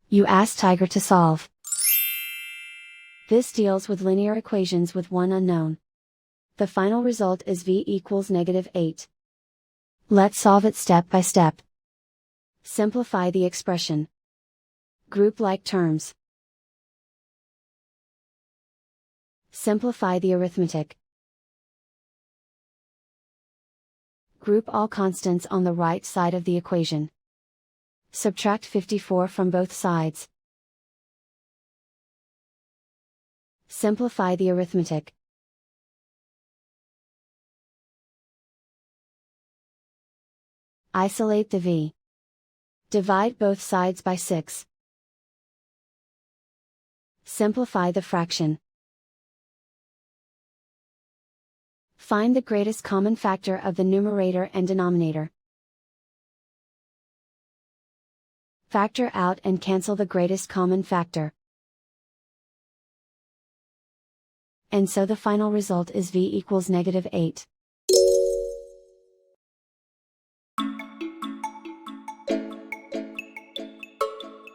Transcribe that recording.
You ask Tiger to solve. This deals with linear equations with one unknown. The final result is v equals -8. Let's solve it step by step. Simplify the expression. Group like terms. Simplify the arithmetic. Group all constants on the right side of the equation. Subtract 54 from both sides. Simplify the arithmetic. Isolate the v. Divide both sides by 6. Simplify the fraction. Find the greatest common factor of the numerator and denominator. Factor out and cancel the greatest common factor. And so the final result is v equals -8.